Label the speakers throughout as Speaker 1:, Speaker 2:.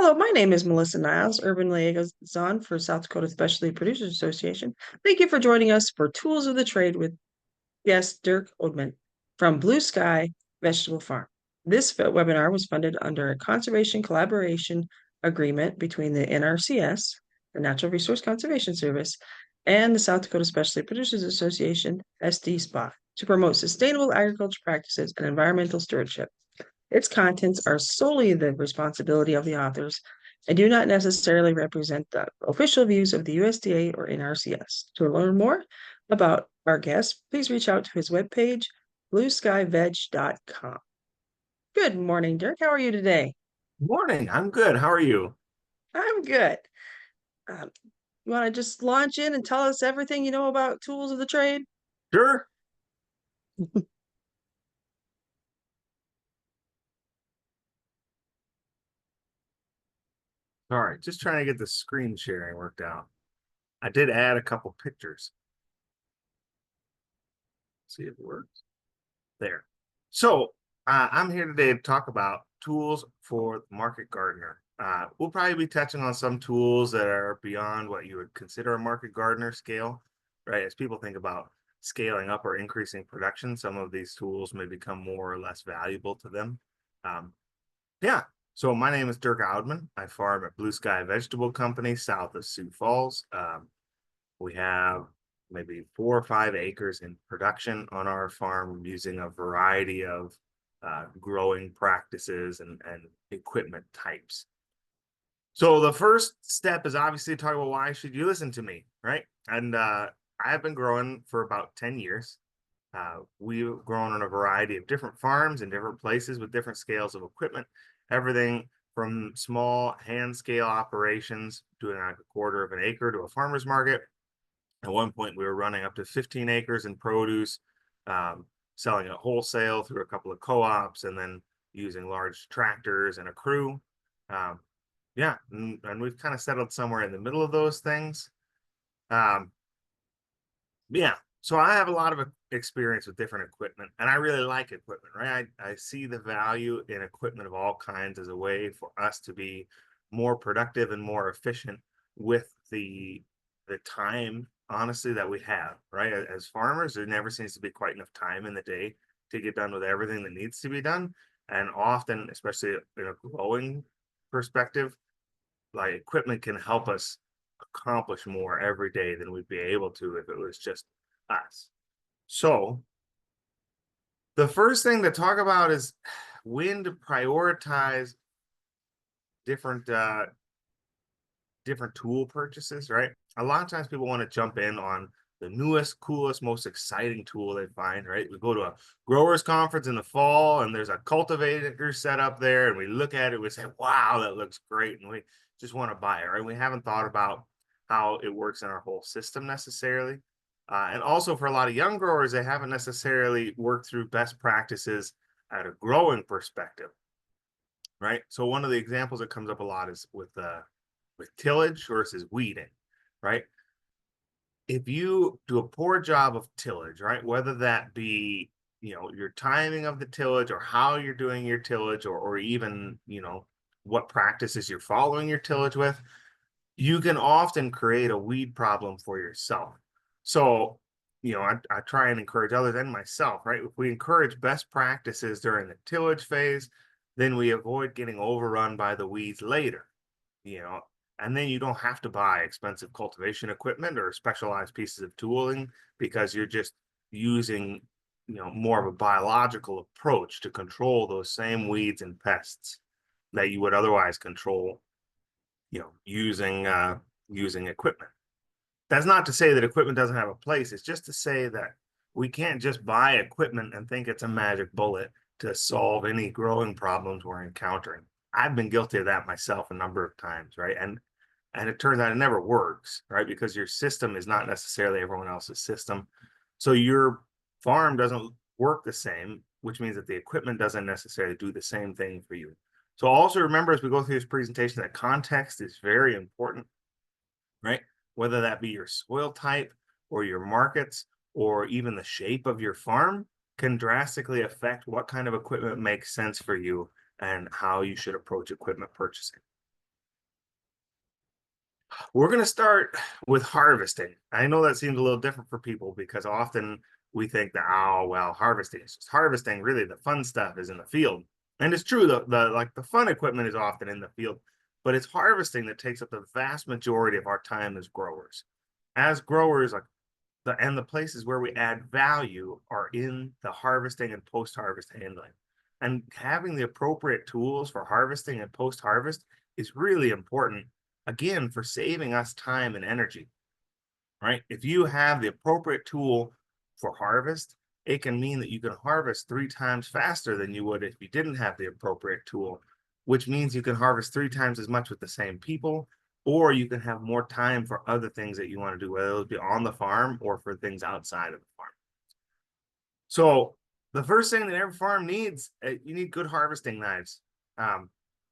Speaker 1: Hello, my name is Melissa Niles, Urban Liaison for South Dakota Specialty Producers Association. Thank you for joining us for Tools of the Trade with guest Dirk Odman from Blue Sky Vegetable Farm. This webinar was funded under a conservation collaboration agreement between the NRCS, the Natural Resource Conservation Service, and the South Dakota Specialty Producers Association, SDSPA, to promote sustainable agriculture practices and environmental stewardship. Its contents are solely the responsibility of the authors and do not necessarily represent the official views of the USDA or NRCS. To learn more about our guest, please reach out to his webpage, blueskyveg.com. Good morning, Dirk. How are you today?
Speaker 2: Morning. I'm good. How are you?
Speaker 1: I'm good. You want to just launch in and tell us everything you know about tools of the trade?
Speaker 2: Sure. All right. Just trying to get the screen sharing worked out. I did add a couple pictures. See if it works. There. So I'm here today to talk about tools for the market gardener. We'll probably be touching on some tools that are beyond what you would consider a market gardener scale, right? As people think about scaling up or increasing production, some of these tools may become more or less valuable to them. Yeah. So my name is Dirk Oudman. I farm at Blue Sky Vegetable Company south of Sioux Falls. We have maybe 4 or 5 acres in production on our farm using a variety of growing practices and equipment types. So the first step is obviously talk about why should you listen to me, right? And I've been growing for about 10 years. We've grown on a variety of different farms in different places with different scales of equipment, everything from small hand scale operations, doing like a quarter of an acre to a farmer's market. At one point, we were running up to 15 acres in produce, selling it wholesale through a couple of co-ops, and then using large tractors and a crew. Yeah, and we've kind of settled somewhere in the middle of those things. Yeah, so I have a lot of experience with different equipment, and I really like equipment, right? I see the value in equipment of all kinds as a way for us to be more productive and more efficient with the time, honestly, that we have, right? As farmers, there never seems to be quite enough time in the day to get done with everything that needs to be done. And often, especially in a growing perspective, like equipment can help us accomplish more every day than we'd be able to if it was just us. So the first thing to talk about is when to prioritize different different tool purchases, right? A lot of times people want to jump in on the newest, coolest, most exciting tool they find, right? We go to a growers conference in the fall and there's a cultivator set up there and we look at it, we say, wow, that looks great. And we just want to buy it, right? We haven't thought about how it works in our whole system necessarily. And also for a lot of young growers, they haven't necessarily worked through best practices at a growing perspective, right? So one of the examples that comes up a lot is with tillage versus weeding, right? If you do a poor job of tillage, right, whether that be, your timing of the tillage or how you're doing your tillage or even, what practices you're following your tillage with, you can often create a weed problem for yourself. So, I try and encourage others and myself, right? If we encourage best practices during the tillage phase, then we avoid getting overrun by the weeds later, and then you don't have to buy expensive cultivation equipment or specialized pieces of tooling because you're just using, more of a biological approach to control those same weeds and pests that you would otherwise control, using equipment. That's not to say that equipment doesn't have a place. It's just to say that we can't just buy equipment and think it's a magic bullet to solve any growing problems we're encountering. I've been guilty of that myself a number of times, right? And it turns out it never works, right? Because your system is not necessarily everyone else's system. So your farm doesn't work the same, which means that the equipment doesn't necessarily do the same thing for you. So also remember as we go through this presentation that context is very important, right? Whether that be your soil type or your markets or even the shape of your farm can drastically affect what kind of equipment makes sense for you and how you should approach equipment purchasing. We're going to start with harvesting. I know that seems a little different for people because often we think that, oh, well, harvesting is just harvesting. Really, the fun stuff is in the field. And it's true, the fun equipment is often in the field, but it's harvesting that takes up the vast majority of our time as growers. As growers, like the places where we add value are in the harvesting and post-harvest handling. And having the appropriate tools for harvesting and post-harvest is really important, again, for saving us time and energy, right? If you have the appropriate tool for harvest, it can mean that you can harvest 3 times faster than you would if you didn't have the appropriate tool, which means you can harvest 3 times as much with the same people, or you can have more time for other things that you want to do, whether it be on the farm or for things outside of the farm. So the first thing that every farm needs, you need good harvesting knives. Um,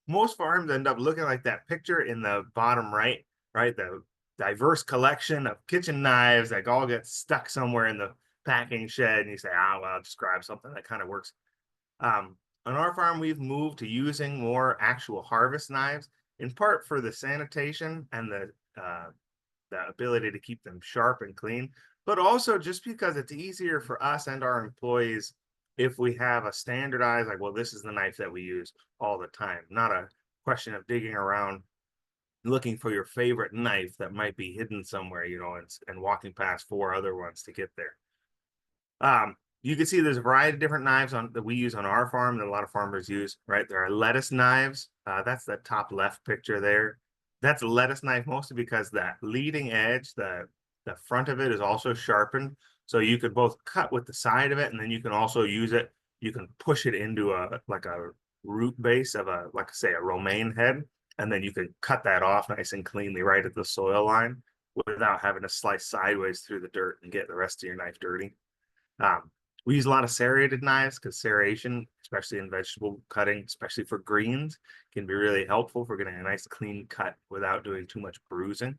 Speaker 2: Most farms end up looking like that picture in the bottom right, right? The diverse collection of kitchen knives that all get stuck somewhere in the packing shed, and you say, ah, well, I'll just grab something that kind of works. On our farm, we've moved to using more actual harvest knives, in part for the sanitation and the ability to keep them sharp and clean, but also just because it's easier for us and our employees if we have a standardized, like, well, this is the knife that we use all the time, not a question of digging around looking for your favorite knife that might be hidden somewhere, and walking past 4 other ones to get there. You can see there's a variety of different knives that we use on our farm that a lot of farmers use, right? There are lettuce knives. That's the top left picture there. That's a lettuce knife mostly because that leading edge, the front of it is also sharpened. So you could both cut with the side of it, and then you can also use it. You can push it into a root base of like say a romaine head, and then you can cut that off nice and cleanly right at the soil line without having to slice sideways through the dirt and get the rest of your knife dirty. Um, we use a lot of serrated knives because serration, especially in vegetable cutting, especially for greens, can be really helpful for getting a nice clean cut without doing too much bruising.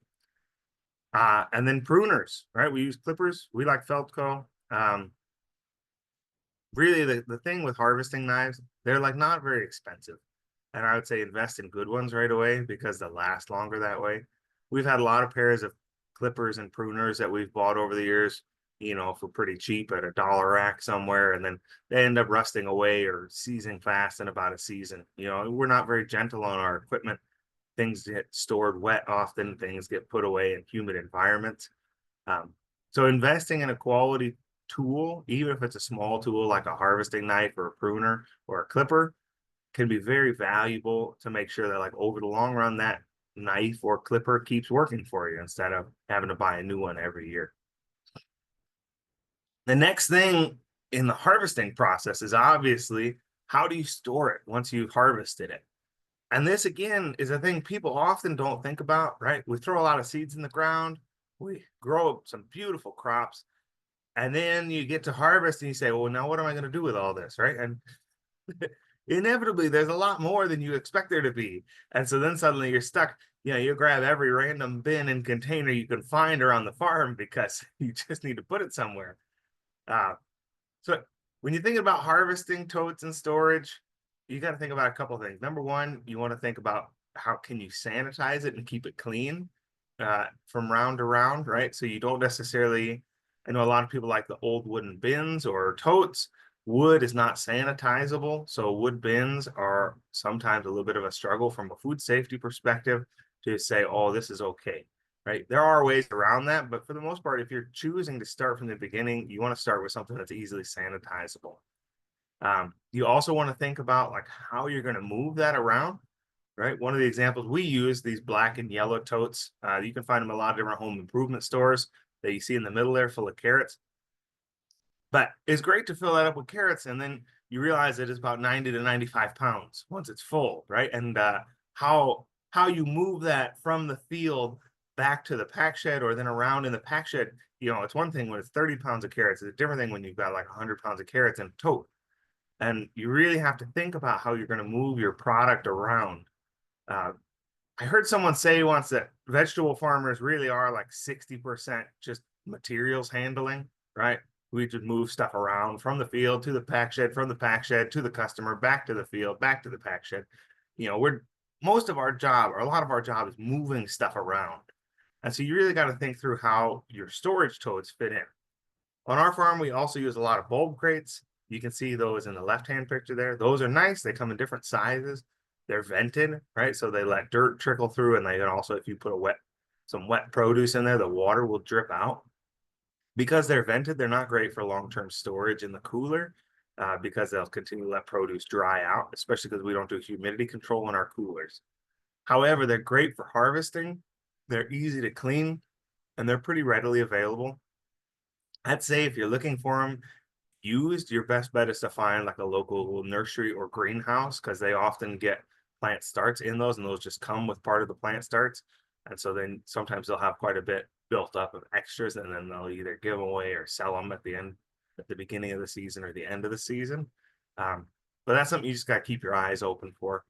Speaker 2: And then pruners, right? We use clippers. We like Feltco. Really, the thing with harvesting knives, they're like not very expensive. And I would say invest in good ones right away because they'll last longer that way. We've had a lot of pairs of clippers and pruners that we've bought over the years, for pretty cheap at a dollar rack somewhere, and then they end up rusting away or seizing fast in about a season. We're not very gentle on our equipment. Things get stored wet often, things get put away in humid environments. So investing in a quality tool, even if it's a small tool like a harvesting knife or a pruner or a clipper, can be very valuable to make sure that like over the long run, that knife or clipper keeps working for you instead of having to buy a new one every year. The next thing in the harvesting process is obviously how do you store it once you've harvested it? And this again is a thing people often don't think about, right? We throw a lot of seeds in the ground, we grow some beautiful crops, and then you get to harvest and you say, well, now what am I going to do with all this, right? And inevitably there's a lot more than you expect there to be. And so then suddenly you're stuck. You grab every random bin and container you can find around the farm because you just need to put it somewhere. So when you think about harvesting, totes, and storage, you got to think about a couple of things. Number one, you want to think about how can you sanitize it and keep it clean from round to round, right? So you don't necessarily, I know a lot of people like the old wooden bins or totes. Wood is not sanitizable, so wood bins are sometimes a little bit of a struggle from a food safety perspective to say, oh, this is okay, right? There are ways around that, but for the most part, if you're choosing to start from the beginning, you want to start with something that's easily sanitizable. You also want to think about like how you're going to move that around, right? One of the examples we use, these black and yellow totes, you can find them in a lot of different home improvement stores that you see in the middle there full of carrots. But it's great to fill that up with carrots, and then you realize that it's about 90 to 95 pounds once it's full, right? And how you move that from the field back to the pack shed or then around in the pack shed, it's one thing when it's 30 pounds of carrots. It's a different thing when you've got like 100 pounds of carrots in a tote. And you really have to think about how you're going to move your product around. Uh, I heard someone say once that vegetable farmers really are like 60% just materials handling, right? We just move stuff around from the field to the pack shed, from the pack shed to the customer, back to the field, back to the pack shed. We're most of our job, or a lot of our job, is moving stuff around. And so you really got to think through how your storage totes fit in. On our farm, we also use a lot of bulb crates. You can see those in the left-hand picture there. Those are nice. They come in different sizes. They're vented, right? So they let dirt trickle through, and they can also, if you put some wet produce in there, the water will drip out. Because they're vented, they're not great for long-term storage in the cooler because they'll continue to let produce dry out, especially because we don't do humidity control in our coolers. However, they're great for harvesting. They're easy to clean, and they're pretty readily available. I'd say if you're looking for them used, your best bet is to find like a local nursery or greenhouse because they often get plant starts in those, and those just come with part of the plant starts. And so then sometimes they'll have quite a bit built up of extras, and then they'll either give away or sell them at the end, at the beginning of the season or the end of the season. Um, but that's something you just got to keep your eyes open for.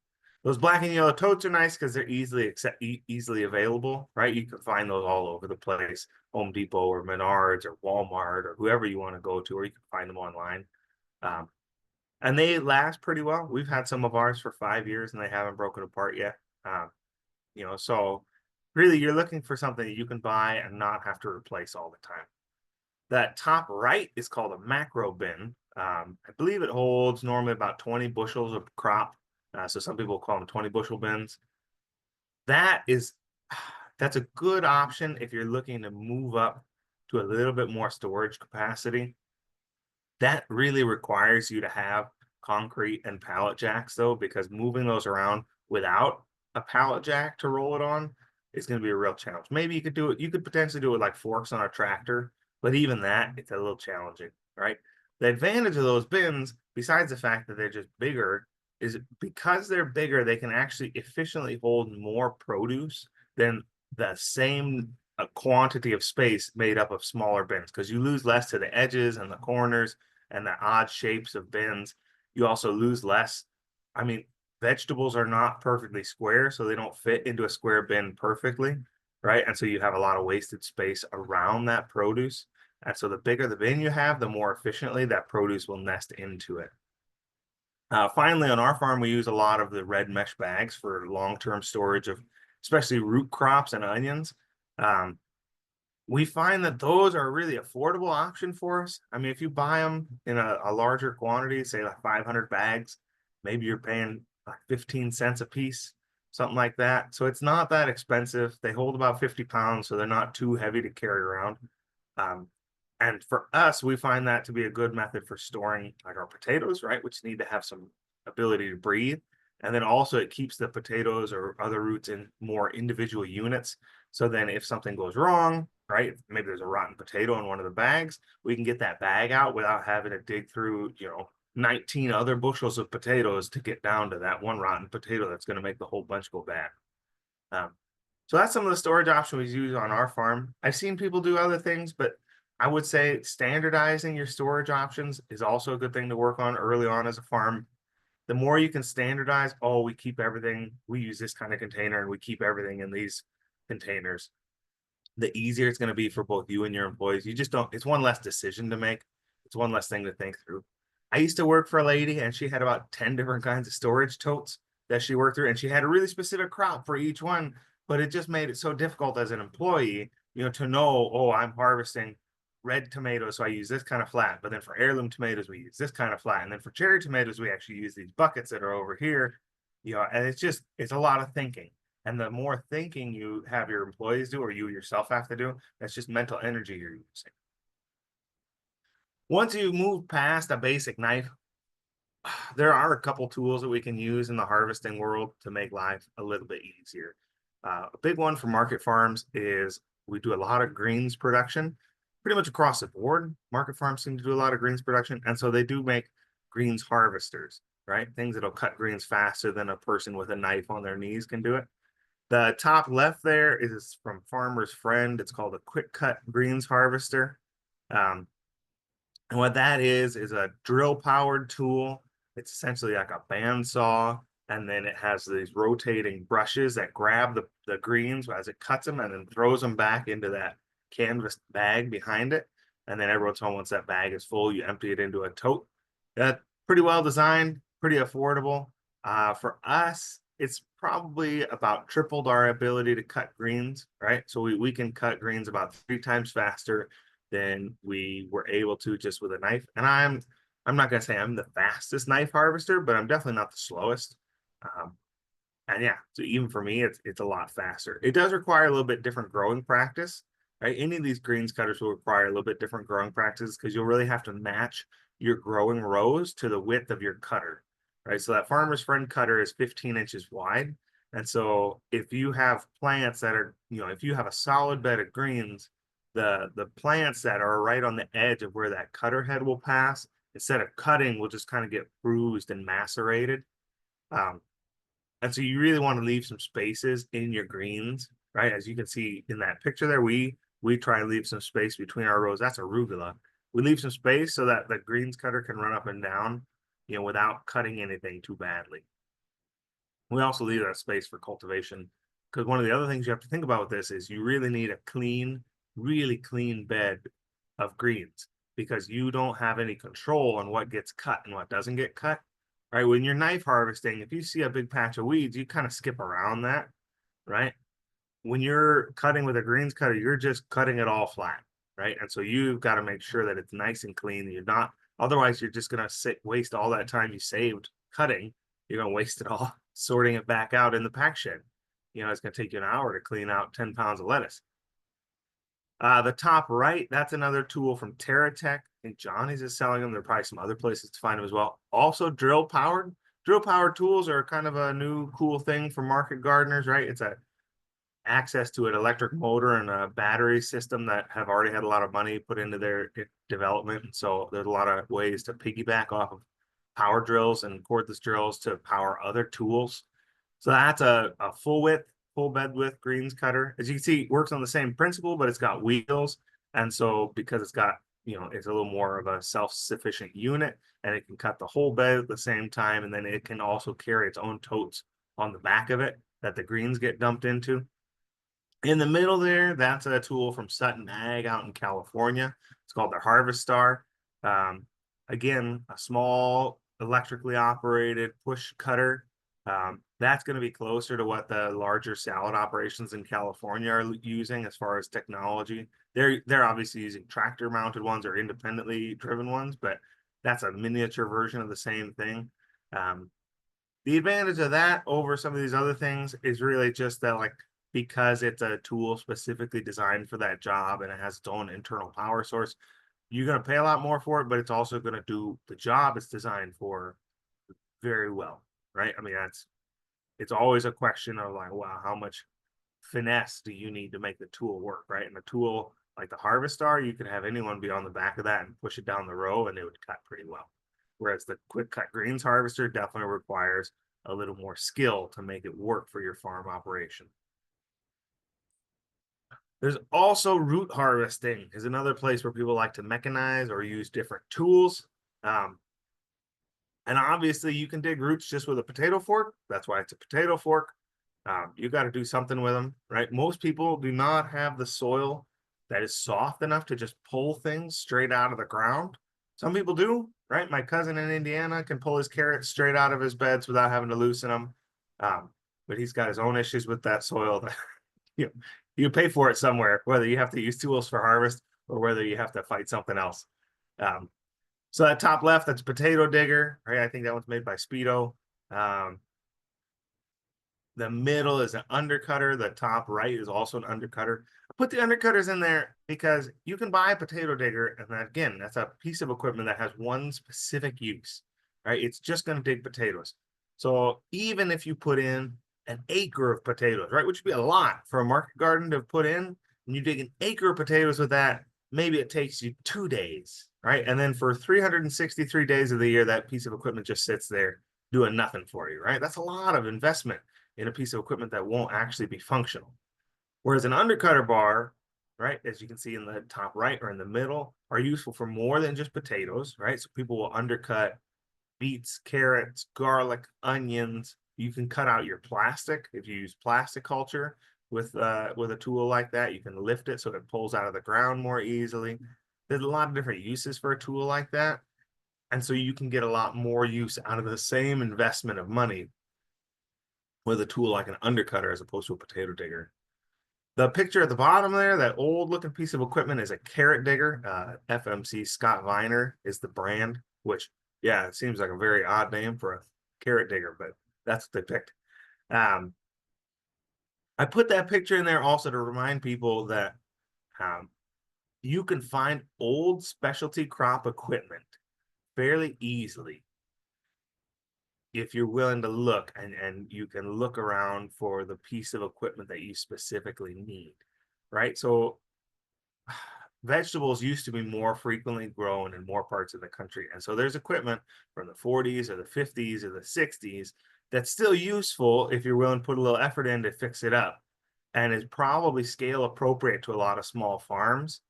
Speaker 2: Those black and yellow totes are nice because they're easily available, right? You can find those all over the place, Home Depot or Menards or Walmart or whoever you want to go to, or you can find them online. Um, and they last pretty well. We've had some of ours for 5 years and they haven't broken apart yet. So really you're looking for something that you can buy and not have to replace all the time. That top right is called a macro bin. I believe it holds normally about 20 bushels of crop. So some people call them 20 bushel bins. That's a good option if you're looking to move up to a little bit more storage capacity. That really requires you to have concrete and pallet jacks though, because moving those around without a pallet jack to roll it on is going to be a real challenge. Maybe you could potentially do it like forks on a tractor, but even that, it's a little challenging, right? The advantage of those bins, besides the fact that they're just bigger, is because they're bigger, they can actually efficiently hold more produce than the same quantity of space made up of smaller bins, because you lose less to the edges and the corners and the odd shapes of bins. You also lose less. I mean, vegetables are not perfectly square, so they don't fit into a square bin perfectly, right? And so you have a lot of wasted space around that produce. And so the bigger the bin you have, the more efficiently that produce will nest into it. Finally, on our farm, we use a lot of the red mesh bags for long-term storage of especially root crops and onions. Um, we find that those are a really affordable option for us. I mean, if you buy them in a larger quantity, say like 500 bags, maybe you're paying like 15 cents a piece, something like that. So it's not that expensive. They hold about 50 pounds, so they're not too heavy to carry around. Um, and for us, we find that to be a good method for storing like our potatoes, right? Which need to have some ability to breathe. And then also it keeps the potatoes or other roots in more individual units. So then if something goes wrong, right? Maybe there's a rotten potato in one of the bags, we can get that bag out without having to dig through, 19 other bushels of potatoes to get down to that one rotten potato that's going to make the whole bunch go bad. So that's some of the storage options we use on our farm. I've seen people do other things, but I would say standardizing your storage options is also a good thing to work on early on as a farm. The more you can standardize, we keep everything, we use this kind of container and we keep everything in these containers, the easier it's going to be for both you and your employees. You just don't, it's one less decision to make. It's one less thing to think through. I used to work for a lady and she had about 10 different kinds of storage totes that she worked through, and she had a really specific crop for each one, but it just made it so difficult as an employee, to know, I'm harvesting red tomatoes, so I use this kind of flat, but then for heirloom tomatoes, we use this kind of flat. And then for cherry tomatoes, we actually use these buckets that are over here, and it's a lot of thinking. And the more thinking you have your employees do, or you yourself have to do, that's just mental energy you're using. Once you move past a basic knife, there are a couple tools that we can use in the harvesting world to make life a little bit easier. A big one for market farms is we do a lot of greens production, pretty much across the board. Market farms seem to do a lot of greens production, and so they do make greens harvesters, right? Things that'll cut greens faster than a person with a knife on their knees can do it. The top left there is from Farmer's Friend. It's called a quick cut greens harvester. And what that is a drill powered tool. It's essentially like a bandsaw. And then it has these rotating brushes that grab the greens as it cuts them and then throws them back into that canvas bag behind it. And then every time once that bag is full, you empty it into a tote. That's pretty well designed, pretty affordable. For us, it's probably about tripled our ability to cut greens, right? So we can cut greens about 3 times faster than we were able to just with a knife. And I'm not gonna say I'm the fastest knife harvester, but I'm definitely not the slowest. Um, and yeah, so even for me, it's a lot faster. It does require a little bit different growing practice, right? Any of these greens cutters will require a little bit different growing practices because you'll really have to match your growing rows to the width of your cutter, right? So that farmer's friend cutter is 15 inches wide. And so if you have plants that are, if you have a solid bed of greens, the plants that are right on the edge of where that cutter head will pass, instead of cutting, will just kind of get bruised and macerated. Um, and so you really want to leave some spaces in your greens, right? As you can see in that picture there, we try and leave some space between our rows. That's arugula. We leave some space so that the greens cutter can run up and down, without cutting anything too badly. We also leave that space for cultivation because one of the other things you have to think about with this is you really need a clean, really clean bed of greens because you don't have any control on what gets cut and what doesn't get cut. Right? When you're knife harvesting, if you see a big patch of weeds, you kind of skip around that, right? When you're cutting with a greens cutter, you're just cutting it all flat, right? And so you've got to make sure that it's nice and clean. You're not, otherwise, you're just going to waste all that time you saved cutting. You're going to waste it all sorting it back out in the pack shed. It's going to take you an hour to clean out 10 pounds of lettuce. The top right, that's another tool from TerraTech. I think Johnny's is selling them. There are probably some other places to find them as well. Also drill powered. Drill powered tools are kind of a new cool thing for market gardeners, right? It's a access to an electric motor and a battery system that have already had a lot of money put into their development. And so there's a lot of ways to piggyback off of power drills and cordless drills to power other tools. So that's a full width, full bed width greens cutter. As you can see, it works on the same principle, but it's got wheels. And so because it's got, it's a little more of a self-sufficient unit and it can cut the whole bed at the same time. And then it can also carry its own totes on the back of it that the greens get dumped into. In the middle there, that's a tool from Sutton Ag out in California. It's called the Harvest Star. Um, again, a small electrically operated push cutter. That's going to be closer to what the larger salad operations in California are using as far as technology. They're obviously using tractor mounted ones or independently driven ones, but that's a miniature version of the same thing. The advantage of that over some of these other things is really just that, like, because it's a tool specifically designed for that job and it has its own internal power source, you're going to pay a lot more for it, but it's also going to do the job it's designed for very well, right? I mean, it's always a question of like, wow, how much finesse do you need to make the tool work, right? And the tool like the Harvest Star, you can have anyone be on the back of that and push it down the row and it would cut pretty well. Whereas the quick cut greens harvester definitely requires a little more skill to make it work for your farm operation. There's also root harvesting is another place where people like to mechanize or use different tools. And obviously you can dig roots just with a potato fork. That's why it's a potato fork. You got to do something with them, right? Most people do not have the soil that is soft enough to just pull things straight out of the ground. Some people do, right? My cousin in Indiana can pull his carrots straight out of his beds without having to loosen them. But he's got his own issues with that soil that you pay for it somewhere, whether you have to use tools for harvest or whether you have to fight something else. So that top left, that's potato digger, right? I think that one's made by Speedo. The middle is an undercutter. The top right is also an undercutter. I put the undercutters in there because you can buy a potato digger, and that, again, that's a piece of equipment that has one specific use, right? It's just going to dig potatoes. So even if you put in an acre of potatoes, right, which would be a lot for a market garden to put in, and you dig an acre of potatoes with that, maybe it takes you 2 days, right? And then for 363 days of the year, that piece of equipment just sits there doing nothing for you, right? That's a lot of investment in a piece of equipment that won't actually be functional. Whereas an undercutter bar, right, as you can see in the top right or in the middle, are useful for more than just potatoes, right? So people will undercut beets, carrots, garlic, onions. You can cut out your plastic if you use plastic culture with a tool like that. You can lift it so it pulls out of the ground more easily. There's a lot of different uses for a tool like that. And so you can get a lot more use out of the same investment of money with a tool like an undercutter as opposed to a potato digger. The picture at the bottom there, that old looking piece of equipment, is a carrot digger. FMC Scott Viner is the brand, which, yeah, it seems like a very odd name for a carrot digger, but that's what they picked. Um, I put that picture in there also to remind people that um, you can find old specialty crop equipment fairly easily if you're willing to look, and you can look around for the piece of equipment that you specifically need, right? So vegetables used to be more frequently grown in more parts of the country. And so there's equipment from the 40s or the 50s or the 60s that's still useful if you're willing to put a little effort in to fix it up, and is probably scale appropriate to a lot of small farms,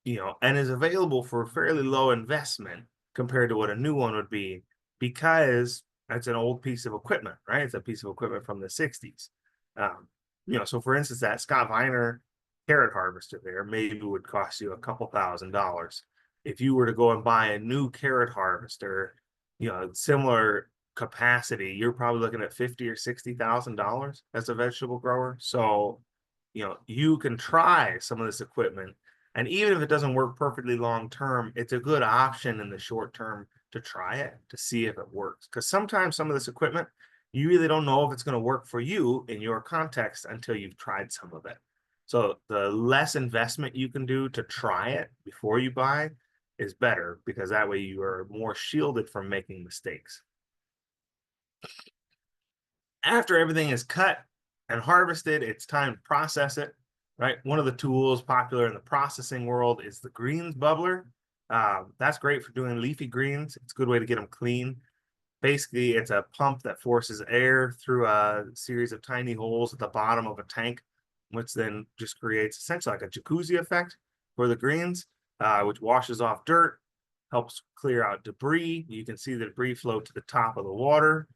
Speaker 2: and is available for fairly low investment compared to what a new one would be, because it's an old piece of equipment, right? It's a piece of equipment from the 60s. So for instance, that Scott Viner carrot harvester there maybe would cost you a couple $1,000s. If you were to go and buy a new carrot harvester, similar capacity, you're probably looking at $50,000 or $60,000 as a vegetable grower. So, you can try some of this equipment, and even if it doesn't work perfectly long term, it's a good option in the short term to try it to see if it works. Because sometimes some of this equipment, you really don't know if it's going to work for you in your context until you've tried some of it. So the less investment you can do to try it before you buy is better, because that way you are more shielded from making mistakes. After everything is cut and harvested, it's time to process it, right? One of the tools popular in the processing world is the greens bubbler. That's great for doing leafy greens. It's a good way to get them clean. Basically, it's a pump that forces air through a series of tiny holes at the bottom of a tank, which then just creates essentially like a jacuzzi effect for the greens, which washes off dirt, helps clear out debris. You can see the debris float to the top of the water.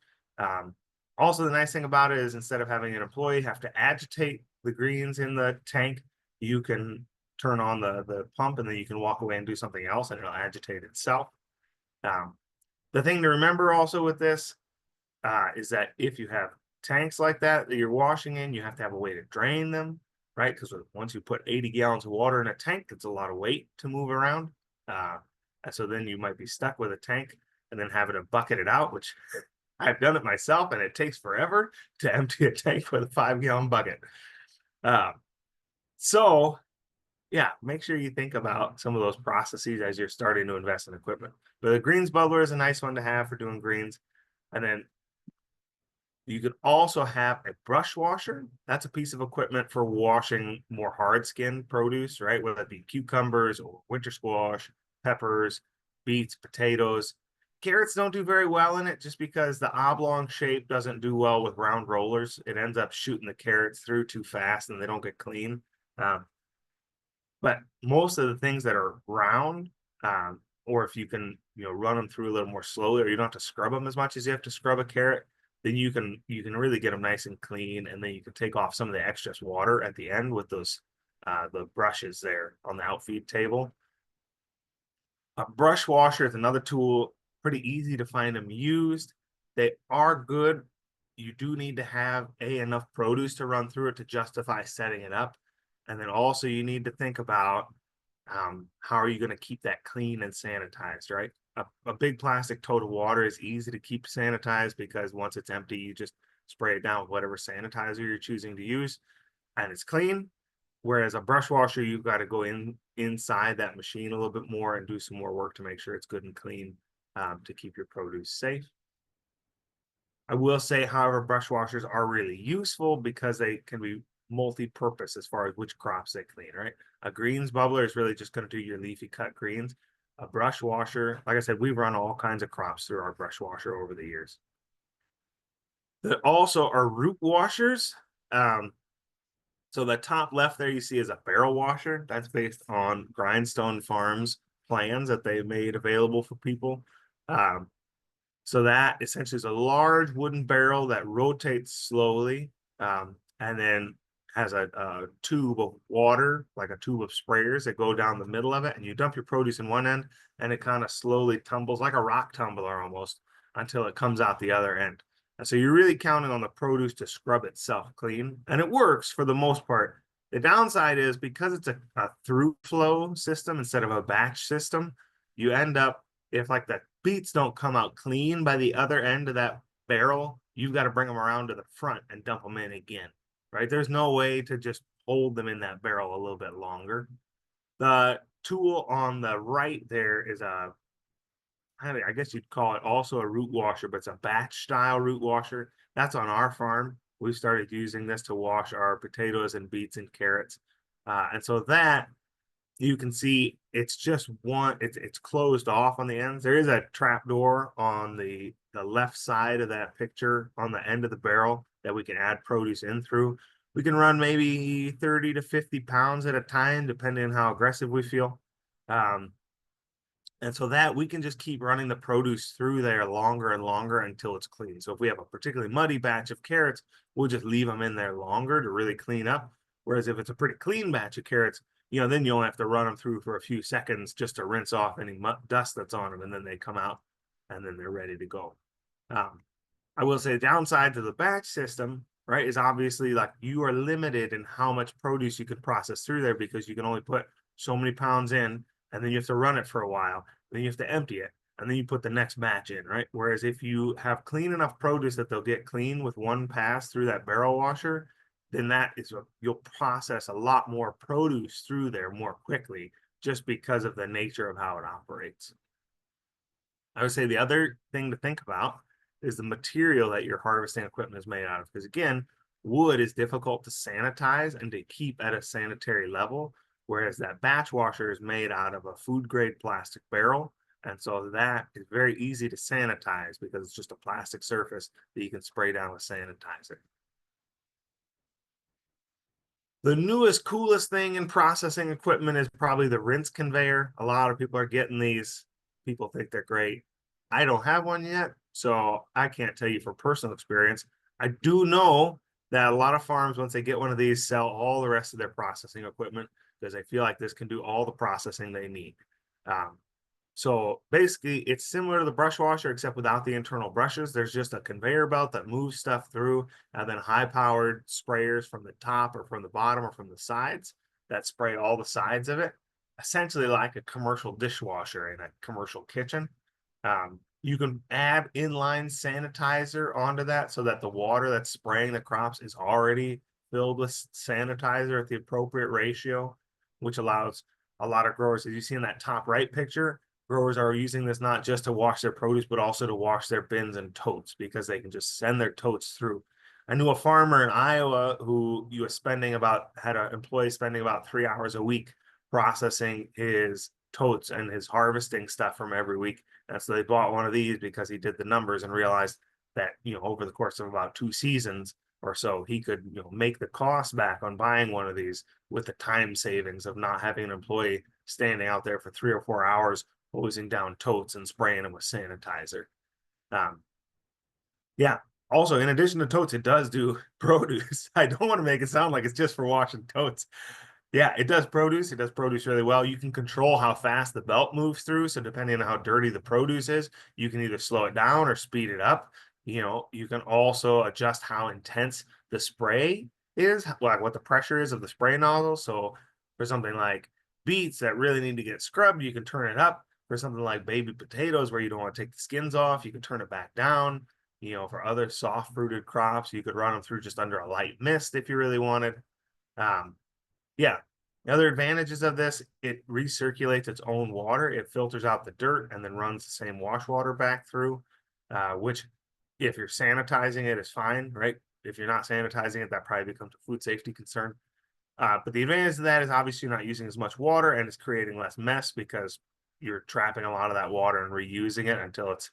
Speaker 2: Also, the nice thing about it is, instead of having an employee have to agitate the greens in the tank, you can turn on the pump, and then you can walk away and do something else, and it'll agitate itself. The thing to remember also with this is that if you have tanks like that you're washing in, you have to have a way to drain them, right? Because once you put 80 gallons of water in a tank, it's a lot of weight to move around. And so then you might be stuck with a tank and then having to bucket it out, which I've done it myself, and it takes forever to empty a tank with a 5-gallon bucket. So yeah, make sure you think about some of those processes as you're starting to invest in equipment. But the greens bubbler is a nice one to have for doing greens. And then you could also have a brush washer. That's a piece of equipment for washing more hard skinned produce, right? Whether it be cucumbers or winter squash, peppers, beets, potatoes. Carrots don't do very well in it, just because the oblong shape doesn't do well with round rollers. It ends up shooting the carrots through too fast and they don't get clean. But most of the things that are round, or if you can, run them through a little more slowly, or you don't have to scrub them as much as you have to scrub a carrot, then you can really get them nice and clean, and then you can take off some of the excess water at the end with those the brushes there on the outfeed table. A brush washer is another tool, pretty easy to find them used. They are good. You do need to have enough produce to run through it to justify setting it up. And then also you need to think about how are you going to keep that clean and sanitized, right? A big plastic tote of water is easy to keep sanitized, because once it's empty, you just spray it down with whatever sanitizer you're choosing to use, and it's clean. Whereas a brush washer, you've got to go inside that machine a little bit more and do some more work to make sure it's good and clean, to keep your produce safe. I will say, however, brush washers are really useful because they can be multi-purpose as far as which crops they clean, right? A greens bubbler is really just going to do your leafy cut greens. A brush washer, like I said, we've run all kinds of crops through our brush washer over the years. There also are root washers. So the top left there you see is a barrel washer. That's based on Grindstone Farms plans that they made available for people. So that essentially is a large wooden barrel that rotates slowly, and then has a tube of water, like a tube of sprayers that go down the middle of it, and you dump your produce in one end, and it kind of slowly tumbles like a rock tumbler almost until it comes out the other end. And so you're really counting on the produce to scrub itself clean, and it works for the most part. The downside is because it's a through flow system instead of a batch system, you end up, if like the beets don't come out clean by the other end of that barrel, you've got to bring them around to the front and dump them in again, right? There's no way to just hold them in that barrel a little bit longer. The tool on the right there is I guess you'd call it also a root washer, but it's a batch style root washer. That's on our farm. We started using this to wash our potatoes and beets and carrots. And so that you can see it's just one, it's closed off on the ends. There is a trap door on the left side of that picture on the end of the barrel that we can add produce in through. We can run maybe 30 to 50 pounds at a time, depending on how aggressive we feel. And so that we can just keep running the produce through there longer and longer until it's clean. So if we have a particularly muddy batch of carrots, we'll just leave them in there longer to really clean up. Whereas if it's a pretty clean batch of carrots, then you only have to run them through for a few seconds just to rinse off any dust that's on them, and then they come out and then they're ready to go. I will say the downside to the batch system, right, is obviously like you are limited in how much produce you could process through there because you can only put so many pounds in, and then you have to run it for a while, then you have to empty it, and then you put the next batch in, right? Whereas if you have clean enough produce that they'll get clean with one pass through that barrel washer, then you'll process a lot more produce through there more quickly just because of the nature of how it operates. I would say the other thing to think about is the material that your harvesting equipment is made out of. Because again, wood is difficult to sanitize and to keep at a sanitary level, whereas that batch washer is made out of a food grade plastic barrel. And so that is very easy to sanitize because it's just a plastic surface that you can spray down with sanitizer. The newest, coolest thing in processing equipment is probably the rinse conveyor. A lot of people are getting these. People think they're great. I don't have one yet, so I can't tell you from personal experience. I do know that a lot of farms, once they get one of these, sell all the rest of their processing equipment because they feel like this can do all the processing they need. So basically, it's similar to the brush washer, except without the internal brushes. There's just a conveyor belt that moves stuff through, and then high-powered sprayers from the top or from the bottom or from the sides that spray all the sides of it, essentially like a commercial dishwasher in a commercial kitchen. You can add inline sanitizer onto that so that the water that's spraying the crops is already filled with sanitizer at the appropriate ratio, which allows a lot of growers, as you see in that top right picture, growers are using this not just to wash their produce, but also to wash their bins and totes because they can just send their totes through. I knew a farmer in Iowa who had an employee spending about 3 hours a week processing his totes and his harvesting stuff from every week. And so they bought one of these because he did the numbers and realized that, over the course of about 2 seasons or so, he could, make the cost back on buying one of these with the time savings of not having an employee standing out there for 3 or 4 hours hosing down totes and spraying them with sanitizer. Yeah. Also, in addition to totes, it does do produce. I don't want to make it sound like it's just for washing totes. Yeah, it does produce. It does produce really well. You can control how fast the belt moves through. So depending on how dirty the produce is, you can either slow it down or speed it up. You can also adjust how intense the spray is, like what the pressure is of the spray nozzle. So for something like beets that really need to get scrubbed, you can turn it up. For something like baby potatoes where you don't want to take the skins off, you can turn it back down. For other soft fruited crops, you could run them through just under a light mist if you really wanted. Yeah. The other advantages of this, it recirculates its own water. It filters out the dirt and then runs the same wash water back through, which if you're sanitizing it is fine, right? If you're not sanitizing it, that probably becomes a food safety concern. But the advantage of that is obviously you're not using as much water and it's creating less mess because you're trapping a lot of that water and reusing it until it's,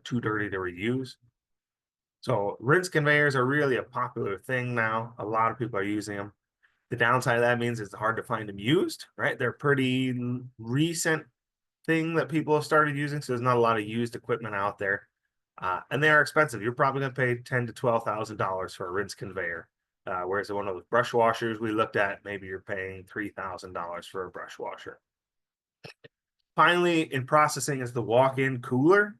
Speaker 2: too dirty to reuse. So rinse conveyors are really a popular thing now. A lot of people are using them. The downside of that means it's hard to find them used, right? They're pretty recent thing that people have started using, so there's not a lot of used equipment out there, and they are expensive. You're probably going to pay $10,000 to $12,000 for a rinse conveyor, whereas one of those brush washers we looked at, maybe you're paying $3,000 for a brush washer. Finally, in processing is the walk-in cooler.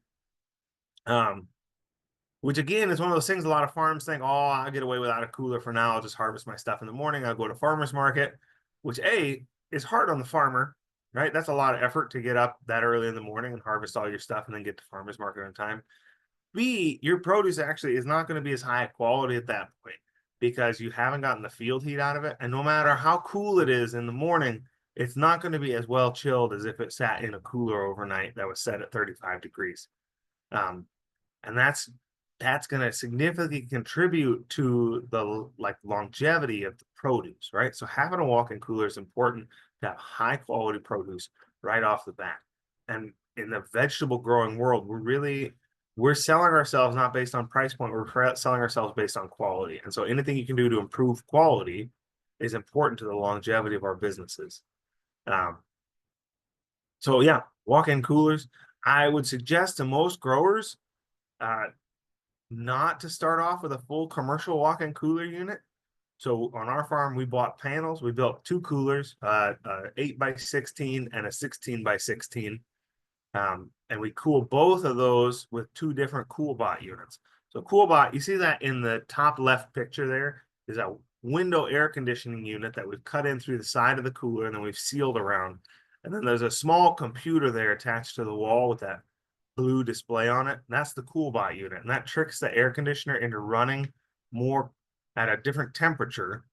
Speaker 2: which again is one of those things a lot of farms think, oh, I'll get away without a cooler for now. I'll just harvest my stuff in the morning. I'll go to farmer's market, which is hard on the farmer, right? That's a lot of effort to get up that early in the morning and harvest all your stuff and then get to farmer's market on time. B, your produce actually is not going to be as high quality at that point because you haven't gotten the field heat out of it. And no matter how cool it is in the morning, it's not going to be as well chilled as if it sat in a cooler overnight that was set at 35 degrees. Um, and that's going to significantly contribute to the longevity of the produce, right? So having a walk-in cooler is important to have high quality produce right off the bat. And in the vegetable growing world, we're selling ourselves not based on price point, we're selling ourselves based on quality. And so anything you can do to improve quality is important to the longevity of our businesses. So yeah, walk-in coolers. I would suggest to most growers not to start off with a full commercial walk-in cooler unit. So on our farm, we bought panels. We built two coolers, 8x16 and a 16x16. And we cool both of those with two different CoolBot units. So CoolBot, you see that in the top left picture there is a window air conditioning unit that we've cut in through the side of the cooler and then we've sealed around. And then there's a small computer there attached to the wall with that blue display on it. That's the CoolBot unit. And that tricks the air conditioner into running more at a different temperature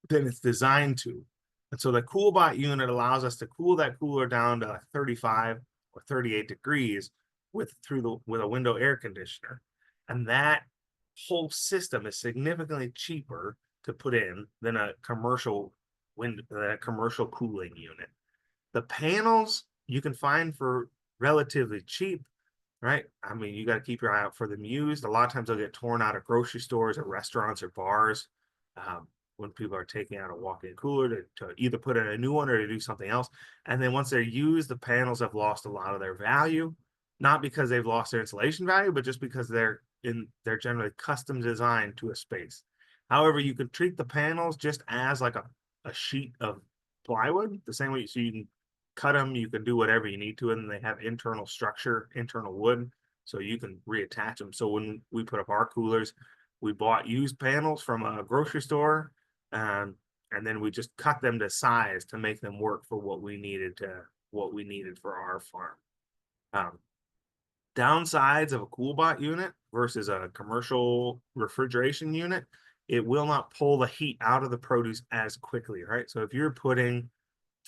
Speaker 2: than it's designed to. And so the CoolBot unit allows us to cool that cooler down to like 35 or 38 degrees with a window air conditioner. And that whole system is significantly cheaper to put in than a commercial cooling unit. The panels you can find for relatively cheap, right? I mean, you got to keep your eye out for them used. A lot of times they'll get torn out of grocery stores or restaurants or bars when people are taking out a walk-in cooler to either put in a new one or to do something else. And then once they're used, the panels have lost a lot of their value, not because they've lost their insulation value, but just because they're generally custom designed to a space. However, you can treat the panels just as like a sheet of plywood, the same way so you can cut them, you can do whatever you need to, and they have internal structure, internal wood, so you can reattach them. So when we put up our coolers, we bought used panels from a grocery store, and then we just cut them to size to make them work for what we needed for our farm. Downsides of a CoolBot unit versus a commercial refrigeration unit, it will not pull the heat out of the produce as quickly, right? So if you're putting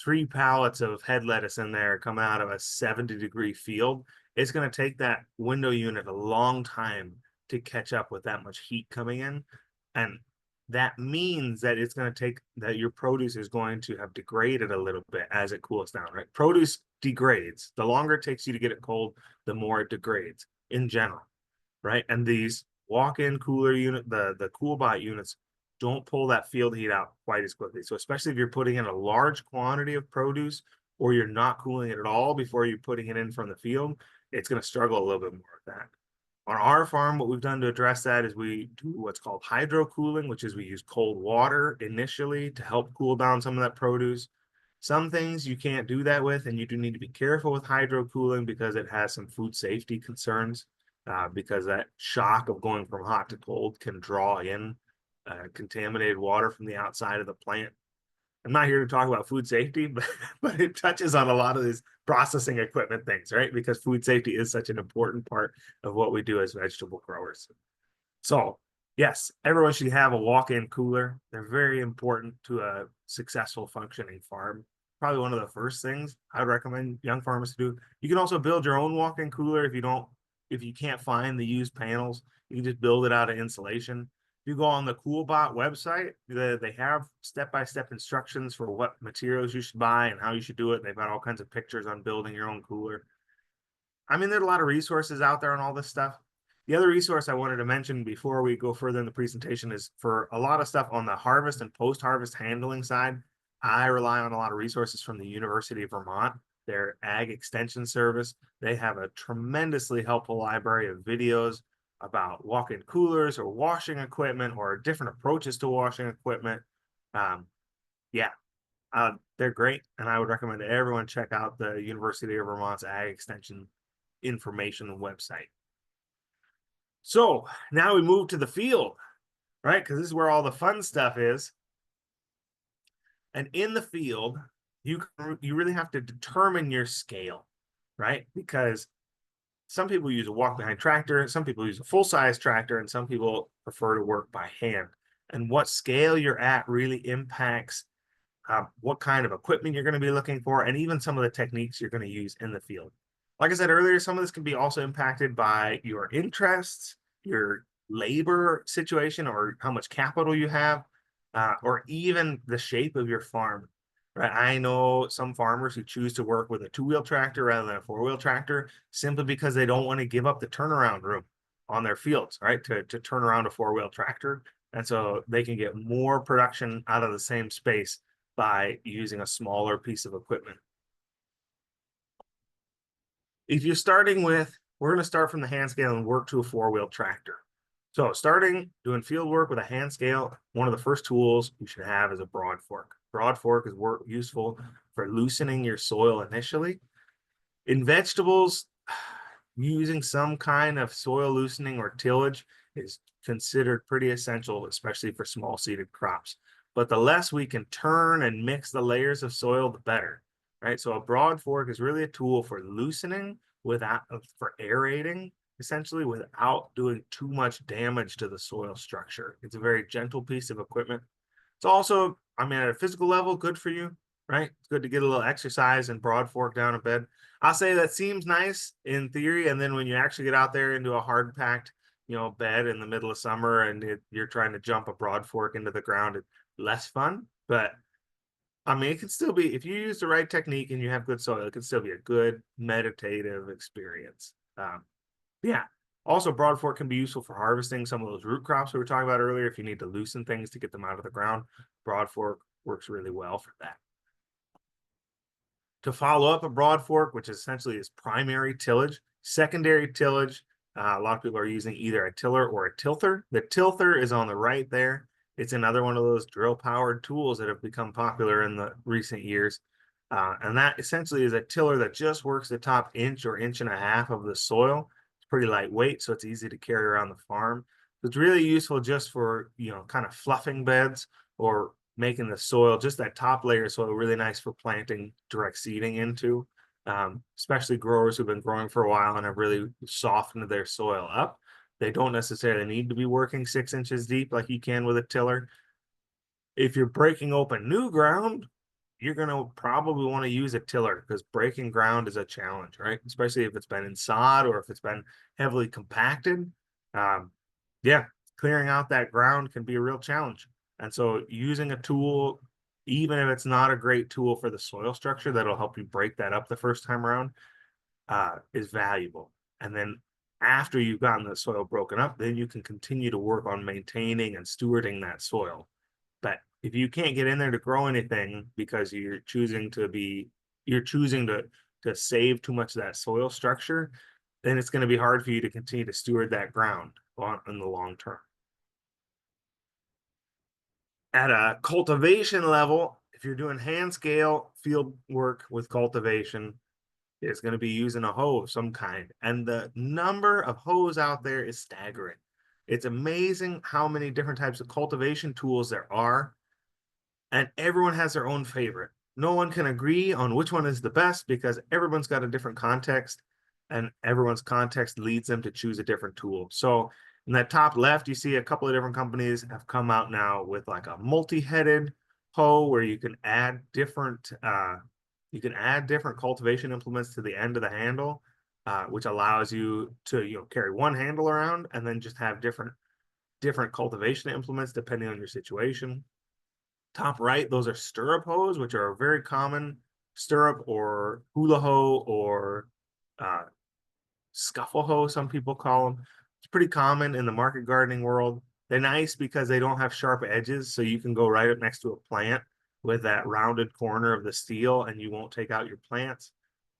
Speaker 2: 3 pallets of head lettuce in there coming out of a 70-degree field, it's going to take that window unit a long time to catch up with that much heat coming in. And that means that it's going to take that your produce is going to have degraded a little bit as it cools down, right? Produce degrades. The longer it takes you to get it cold, the more it degrades in general, right? And these walk-in cooler unit, the CoolBot units, don't pull that field heat out quite as quickly. So especially if you're putting in a large quantity of produce or you're not cooling it at all before you're putting it in from the field, it's going to struggle a little bit more with that. On our farm, what we've done to address that is we do what's called hydro cooling, which is we use cold water initially to help cool down some of that produce. Some things you can't do that with, and you do need to be careful with hydro cooling because it has some food safety concerns, because that shock of going from hot to cold can draw in contaminated water from the outside of the plant. I'm not here to talk about food safety, but it touches on a lot of these processing equipment things, right? Because food safety is such an important part of what we do as vegetable growers. So yes, everyone should have a walk-in cooler. They're very important to a successful functioning farm. Probably one of the first things I would recommend young farmers to do. You can also build your own walk-in cooler if you can't find the used panels, you can just build it out of insulation. If you go on the CoolBot website, they have step-by-step instructions for what materials you should buy and how you should do it. They've got all kinds of pictures on building your own cooler. I mean, there's a lot of resources out there on all this stuff. The other resource I wanted to mention before we go further in the presentation is for a lot of stuff on the harvest and post-harvest handling side. I rely on a lot of resources from the University of Vermont, their Ag Extension Service. They have a tremendously helpful library of videos about walk-in coolers or washing equipment or different approaches to washing equipment. Yeah, they're great, and I would recommend everyone check out the University of Vermont's Ag Extension information website. So now we move to the field, right? Because this is where all the fun stuff is. And in the field, you really have to determine your scale, right? Because some people use a walk-behind tractor, some people use a full-size tractor, and some people prefer to work by hand. And what scale you're at really impacts what kind of equipment you're going to be looking for, and even some of the techniques you're going to use in the field. Like I said earlier, some of this can be also impacted by your interests, your labor situation, or how much capital you have, or even the shape of your farm. Right? I know some farmers who choose to work with a two-wheel tractor rather than a four-wheel tractor simply because they don't want to give up the turnaround room on their fields, right? To turn around a four-wheel tractor. And so they can get more production out of the same space by using a smaller piece of equipment. If you're starting with, we're going to start from the hand scale and work to a four-wheel tractor. So starting doing field work with a hand scale, one of the first tools you should have is a broad fork. Broad fork is useful for loosening your soil initially. In vegetables, using some kind of soil loosening or tillage is considered pretty essential, especially for small seeded crops. But the less we can turn and mix the layers of soil, the better, right? So a broad fork is really a tool for loosening for aerating, essentially without doing too much damage to the soil structure. It's a very gentle piece of equipment. It's also, I mean, at a physical level, good for you, right? It's good to get a little exercise and broad fork down a bed. I'll say that seems nice in theory, and then when you actually get out there into a hard packed, bed in the middle of summer and you're trying to jump a broad fork into the ground, it's less fun. But I mean, it can still be, if you use the right technique and you have good soil, it can still be a good meditative experience. Yeah. Also, broad fork can be useful for harvesting some of those root crops we were talking about earlier. If you need to loosen things to get them out of the ground, broad fork works really well for that. To follow up a broad fork, which essentially is primary tillage, secondary tillage, a lot of people are using either a tiller or a tilther. The tilther is on the right there. It's another one of those drill-powered tools that have become popular in the recent years. And that essentially is a tiller that just works the top inch or inch and a half of the soil. It's pretty lightweight, so it's easy to carry around the farm. It's really useful just for, kind of fluffing beds or making the soil, just that top layer of soil, really nice for planting direct seeding into, especially growers who've been growing for a while and have really softened their soil up. They don't necessarily need to be working 6 inches deep like you can with a tiller. If you're breaking open new ground, you're going to probably want to use a tiller because breaking ground is a challenge, right? Especially if it's been in sod or if it's been heavily compacted. Yeah, clearing out that ground can be a real challenge. And so using a tool, even if it's not a great tool for the soil structure that'll help you break that up the first time around, is valuable. And then after you've gotten the soil broken up, then you can continue to work on maintaining and stewarding that soil. But if you can't get in there to grow anything because you're choosing to save too much of that soil structure, then it's going to be hard for you to continue to steward that ground in the long term. At a cultivation level, if you're doing hand scale field work with cultivation, it's going to be using a hoe of some kind. And the number of hoes out there is staggering. It's amazing how many different types of cultivation tools there are. And everyone has their own favorite. No one can agree on which one is the best because everyone's got a different context and everyone's context leads them to choose a different tool. So in that top left, you see a couple of different companies have come out now with like a multi-headed hoe where you can add different cultivation implements to the end of the handle, which allows you to carry one handle around and then just have different cultivation implements depending on your situation. Top right, those are stirrup hoes, which are a very common stirrup or hula hoe or uh, scuffle hoe, some people call them. It's pretty common in the market gardening world. They're nice because they don't have sharp edges, so you can go right up next to a plant with that rounded corner of the steel and you won't take out your plants.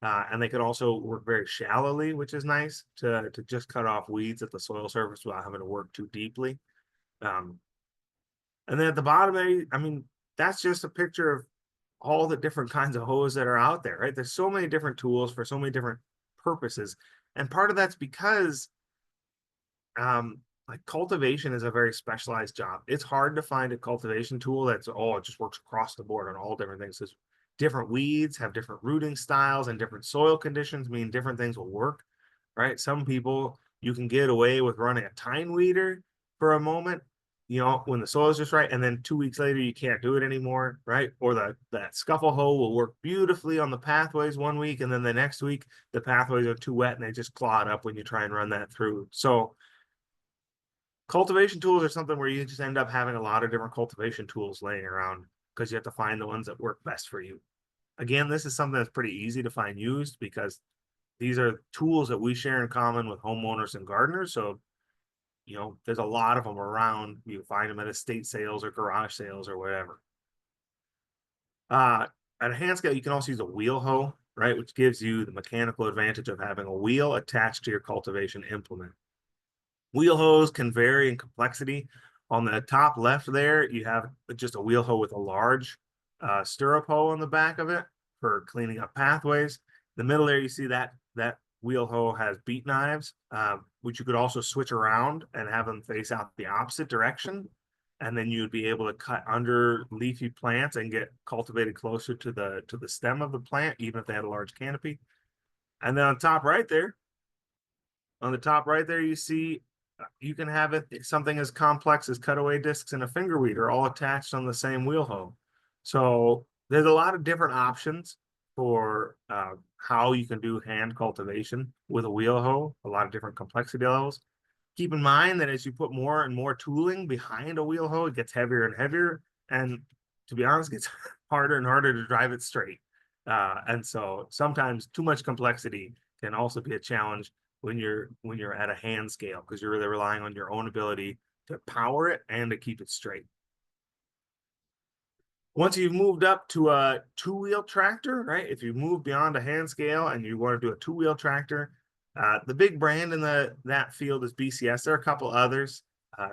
Speaker 2: And they can also work very shallowly, which is nice to just cut off weeds at the soil surface without having to work too deeply. And then at the bottom there, I mean, that's just a picture of all the different kinds of hose that are out there, right? There's so many different tools for so many different purposes. And part of that's because like cultivation is a very specialized job. It's hard to find a cultivation tool that's, oh, it just works across the board on all different things. Because different weeds have different rooting styles and different soil conditions mean different things will work, right? Some people, you can get away with running a tine weeder for a moment, when the soil is just right, and then 2 weeks later you can't do it anymore, right? Or that scuffle hoe will work beautifully on the pathways 1 week, and then the next week the pathways are too wet and they just clot up when you try and run that through. So cultivation tools are something where you just end up having a lot of different cultivation tools laying around because you have to find the ones that work best for you. Again, this is something that's pretty easy to find used because these are tools that we share in common with homeowners and gardeners. So, there's a lot of them around. You find them at estate sales or garage sales or whatever. At a hand scale, you can also use a wheel hoe, right? Which gives you the mechanical advantage of having a wheel attached to your cultivation implement. Wheel hoes can vary in complexity. On the top left there, you have just a wheel hoe with a large stirrup hoe on the back of it for cleaning up pathways. The middle there, you see that wheel hoe has beat knives, which you could also switch around and have them face out the opposite direction. And then you'd be able to cut under leafy plants and get cultivated closer to the stem of the plant, even if they had a large canopy. And then on the top right there, you see you can have it something as complex as cutaway discs and a finger weeder all attached on the same wheel hoe. So there's a lot of different options for how you can do hand cultivation with a wheel hoe, a lot of different complexity levels. Keep in mind that as you put more and more tooling behind a wheel hoe, it gets heavier and heavier. And to be honest, it gets harder and harder to drive it straight. And so sometimes too much complexity can also be a challenge when you're at a hand scale because you're really relying on your own ability to power it and to keep it straight. Once you've moved up to a two-wheel tractor, right? If you move beyond a hand scale and you want to do a two-wheel tractor, the big brand in that field is BCS. There are a couple others.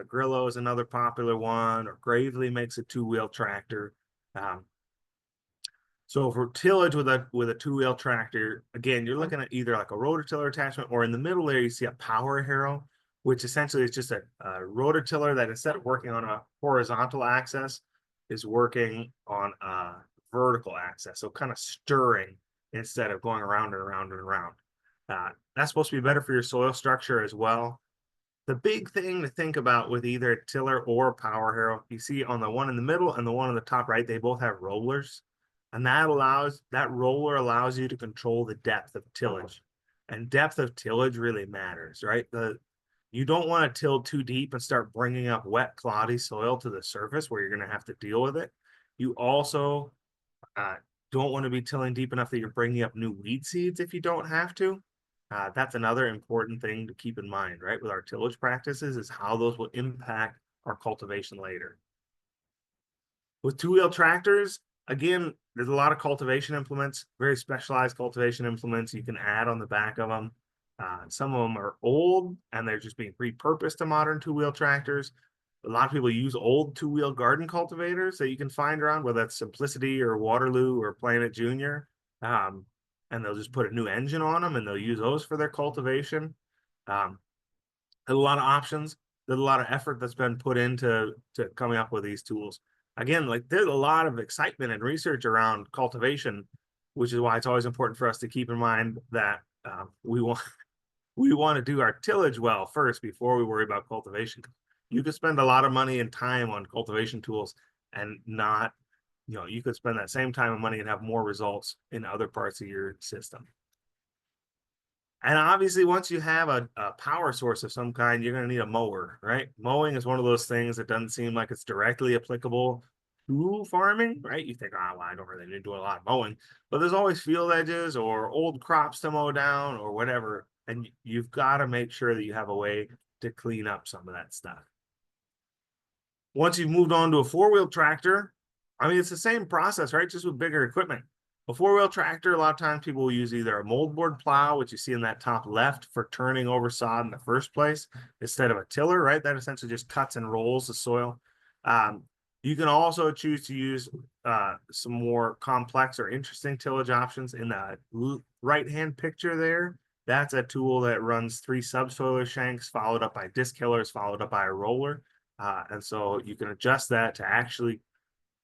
Speaker 2: Grillo is another popular one, or Gravely makes a two-wheel tractor. So for tillage with a two-wheel tractor, again, you're looking at either like a rototiller attachment, or in the middle there you see a power harrow, which essentially is just a rototiller that instead of working on a horizontal axis, is working on a vertical axis. So kind of stirring instead of going around and around and around. That's supposed to be better for your soil structure as well. The big thing to think about with either a tiller or a power harrow, you see on the one in the middle and the one on the top right, they both have rollers. And that roller allows you to control the depth of tillage. And depth of tillage really matters, right? You don't want to till too deep and start bringing up wet, cloddy soil to the surface where you're going to have to deal with it. You also don't want to be tilling deep enough that you're bringing up new weed seeds if you don't have to. That's another important thing to keep in mind, right? With our tillage practices is how those will impact our cultivation later. With two-wheel tractors, again, there's a lot of cultivation implements, very specialized cultivation implements you can add on the back of them. Some of them are old and they're just being repurposed to modern two-wheel tractors. A lot of people use old two-wheel garden cultivators that you can find around, whether that's Simplicity or Waterloo or Planet Junior. And they'll just put a new engine on them and they'll use those for their cultivation. There's a lot of options. There's a lot of effort that's been put into coming up with these tools. Again, like there's a lot of excitement and research around cultivation, which is why it's always important for us to keep in mind that we want to do our tillage well first before we worry about cultivation. You could spend a lot of money and time on cultivation tools and not, you could spend that same time and money and have more results in other parts of your system. And obviously, once you have a power source of some kind, you're going to need a mower, right? Mowing is one of those things that doesn't seem like it's directly applicable to farming, right? You think, oh, well, I don't really need to do a lot of mowing, but there's always field edges or old crops to mow down or whatever. And you've got to make sure that you have a way to clean up some of that stuff. Once you've moved on to a four-wheel tractor, I mean, it's the same process, right? Just with bigger equipment. A four-wheel tractor, a lot of times people will use either a moldboard plow, which you see in that top left for turning over sod in the first place, instead of a tiller, right? That essentially just cuts and rolls the soil. You can also choose to use some more complex or interesting tillage options in the right-hand picture there. That's a tool that runs 3 subsoiler shanks, followed up by disc killers, followed up by a roller. And so you can adjust that to actually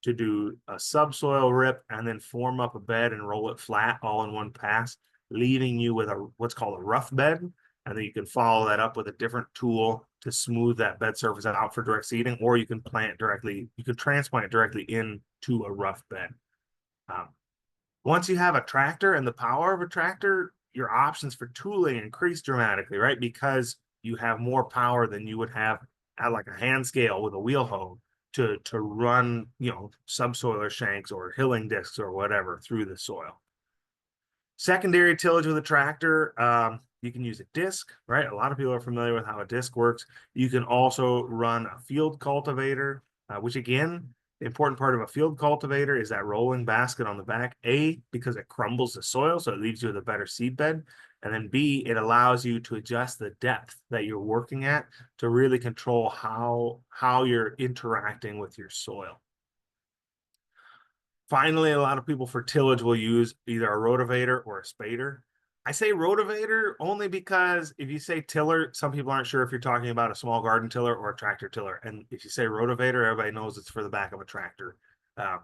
Speaker 2: to do a subsoil rip and then form up a bed and roll it flat all in one pass, leaving you with a what's called a rough bed. And then you can follow that up with a different tool to smooth that bed surface out for direct seeding, or you can transplant directly into a rough bed. Um, Once you have a tractor and the power of a tractor, your options for tooling increase dramatically, right? Because you have more power than you would have at like a hand scale with a wheel hoe to run, subsoiler shanks or hilling discs or whatever through the soil. Secondary tillage with a tractor, you can use a disc, right? A lot of people are familiar with how a disc works. You can also run a field cultivator, which again, the important part of a field cultivator is that rolling basket on the back. A, because it crumbles the soil, so it leaves you with a better seed bed. And then B, it allows you to adjust the depth that you're working at to really control how you're interacting with your soil. Finally, a lot of people for tillage will use either a rotavator or a spader. I say rotavator only because if you say tiller, some people aren't sure if you're talking about a small garden tiller or a tractor tiller. And if you say rotavator, everybody knows it's for the back of a tractor. A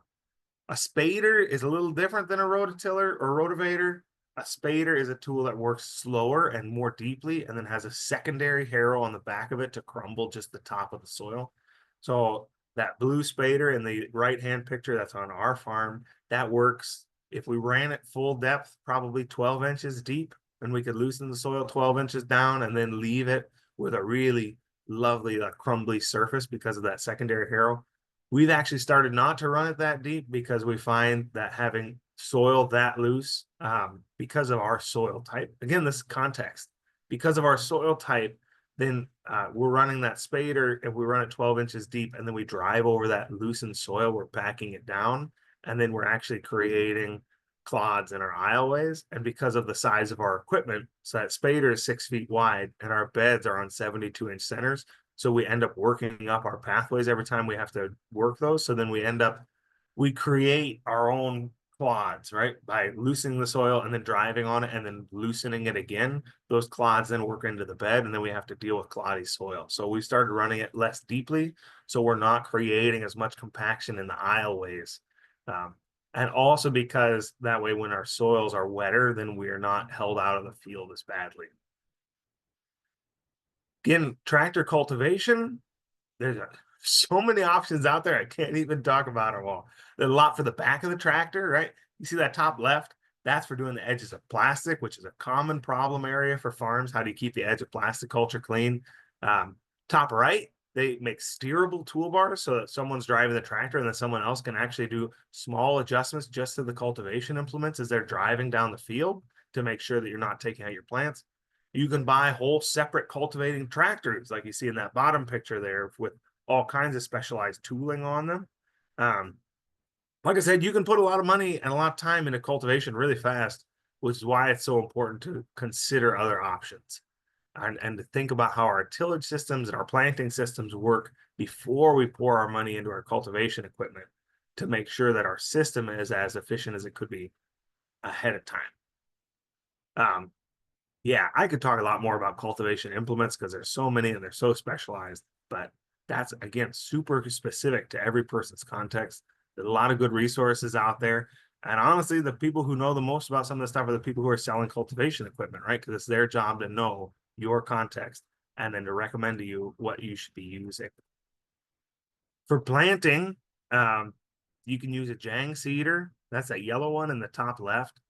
Speaker 2: spader is a little different than a rototiller or rotavator. A spader is a tool that works slower and more deeply and then has a secondary harrow on the back of it to crumble just the top of the soil. So that blue spader in the right-hand picture that's on our farm, that works if we ran it full depth, probably 12 inches deep, and we could loosen the soil 12 inches down and then leave it with a really lovely crumbly surface because of that secondary harrow. We've actually started not to run it that deep because we find that having soil that loose, because of our soil type, again, this is context, because of our soil type, then we're running that spader. If we run it 12 inches deep and then we drive over that loosened soil, we're backing it down. And then we're actually creating clods in our aisleways. And because of the size of our equipment, so that spader is 6 feet wide and our beds are on 72-inch centers. So we end up working up our pathways every time we have to work those. So then we create our own clods, right? By loosening the soil and then driving on it and then loosening it again. Those clods then work into the bed and then we have to deal with cloddy soil. So we started running it less deeply. So we're not creating as much compaction in the aisleways. And also because that way when our soils are wetter, then we are not held out of the field as badly. Again, tractor cultivation, there's so many options out there. I can't even talk about them all. There's a lot for the back of the tractor, right? You see that top left? That's for doing the edges of plastic, which is a common problem area for farms. How do you keep the edge of plastic culture clean? Top right, they make steerable toolbars so that someone's driving the tractor and then someone else can actually do small adjustments just to the cultivation implements as they're driving down the field to make sure that you're not taking out your plants. You can buy whole separate cultivating tractors like you see in that bottom picture there with all kinds of specialized tooling on them. Like I said, you can put a lot of money and a lot of time into cultivation really fast, which is why it's so important to consider other options and to think about how our tillage systems and our planting systems work before we pour our money into our cultivation equipment to make sure that our system is as efficient as it could be ahead of time. Yeah, I could talk a lot more about cultivation implements because there's so many and they're so specialized, but that's again super specific to every person's context. There's a lot of good resources out there. And honestly, the people who know the most about some of the stuff are the people who are selling cultivation equipment, right? Because it's their job to know your context and then to recommend to you what you should be using. For planting, you can use a Jang seeder. That's that yellow one in the top left.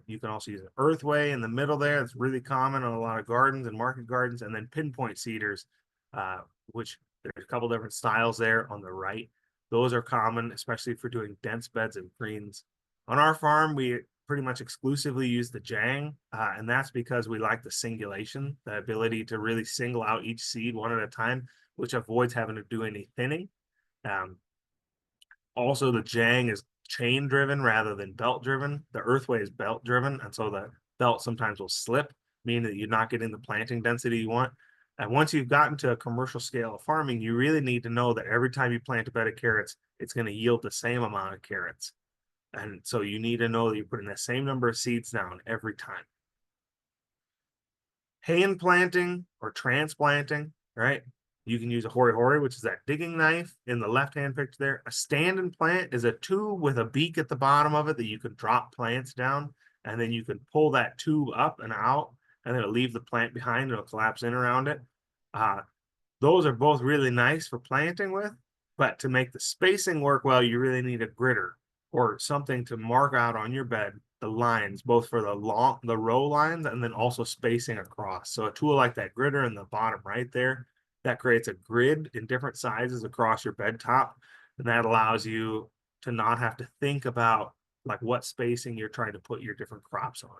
Speaker 2: You can also use an earthway in the middle there. It's really common on a lot of gardens and market gardens. And then pinpoint seeders, which there's a couple different styles there on the right. Those are common, especially for doing dense beds and greens. On our farm, we pretty much exclusively use the Jang, and that's because we like the singulation, the ability to really single out each seed one at a time, which avoids having to do any thinning. Also, the Jang is chain driven rather than belt driven. The earthway is belt driven, and so the belt sometimes will slip, meaning that you're not getting the planting density you want. And once you've gotten to a commercial scale of farming, you really need to know that every time you plant a bed of carrots, it's going to yield the same amount of carrots. And so you need to know that you're putting the same number of seeds down every time. hand planting or transplanting, right? You can use a hori-hori, which is that digging knife in the left-hand picture there. A stand-and plant is a tube with a beak at the bottom of it that you can drop plants down, and then you can pull that tube up and out, and it'll leave the plant behind. It'll collapse in around it. Uh, those are both really nice for planting with, but to make the spacing work well, you really need a gritter or something to mark out on your bed the lines, both for the row lines and then also spacing across. So a tool like that gritter in the bottom right there, that creates a grid in different sizes across your bed top, and that allows you to not have to think about like what spacing you're trying to put your different crops on.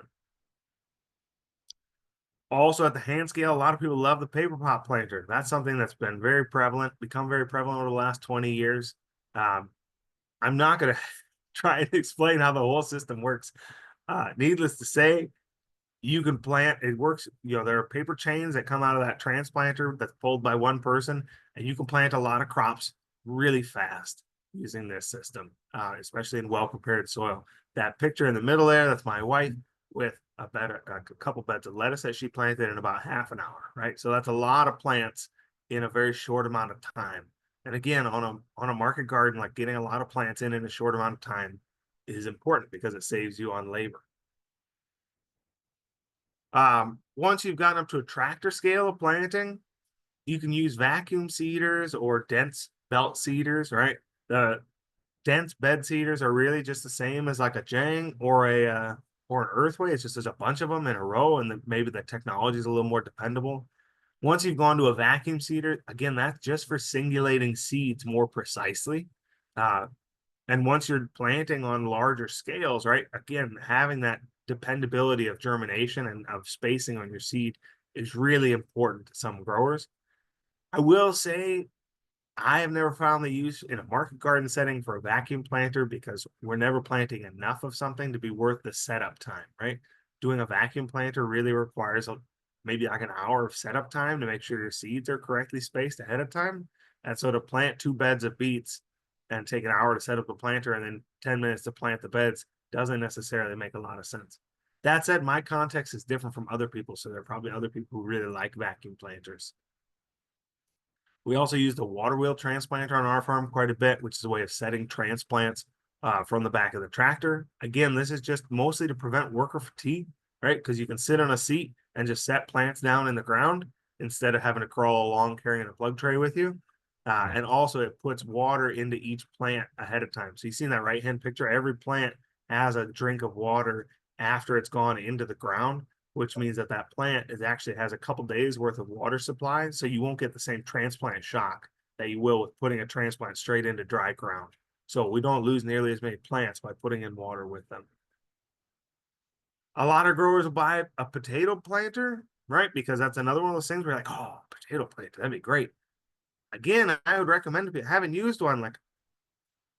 Speaker 2: Also at the hand scale, a lot of people love the paper pot planter. That's something that's been very prevalent, become very prevalent over the last 20 years. I'm not going to try and explain how the whole system works. Needless to say, you can plant, it works, there are paper chains that come out of that transplanter that's pulled by one person, and you can plant a lot of crops really fast using this system, especially in well-prepared soil. That picture in the middle there, that's my wife with a couple beds of lettuce that she planted in about half an hour, right? So that's a lot of plants in a very short amount of time. And again, on a market garden, like getting a lot of plants in a short amount of time is important because it saves you on labor. Once you've gotten up to a tractor scale of planting, you can use vacuum seeders or dense belt seeders, right? The dense bed seeders are really just the same as like a Jang or an Earthway. It's just there's a bunch of them in a row, and then maybe the technology is a little more dependable. Once you've gone to a vacuum seeder, again, that's just for singulating seeds more precisely. And once you're planting on larger scales, right, again, having that dependability of germination and of spacing on your seed is really important to some growers. I will say I have never found the use in a market garden setting for a vacuum planter because we're never planting enough of something to be worth the setup time, right? Doing a vacuum planter really requires maybe like an hour of setup time to make sure your seeds are correctly spaced ahead of time. And so to plant 2 beds of beets and take an hour to set up the planter and then 10 minutes to plant the beds doesn't necessarily make a lot of sense. That said, my context is different from other people, so there are probably other people who really like vacuum planters. We also use the water wheel transplanter on our farm quite a bit, which is a way of setting transplants from the back of the tractor. Again, this is just mostly to prevent worker fatigue, right? Because you can sit on a seat and just set plants down in the ground instead of having to crawl along carrying a plug tray with you. And also it puts water into each plant ahead of time. So you see in that right-hand picture, every plant has a drink of water after it's gone into the ground, which means that that plant actually has a couple days worth of water supply. So you won't get the same transplant shock that you will with putting a transplant straight into dry ground. So we don't lose nearly as many plants by putting in water with them. A lot of growers will buy a potato planter, right? Because that's another one of those things where you're like, oh, potato planter, that'd be great. Again, I would recommend if you haven't used one, like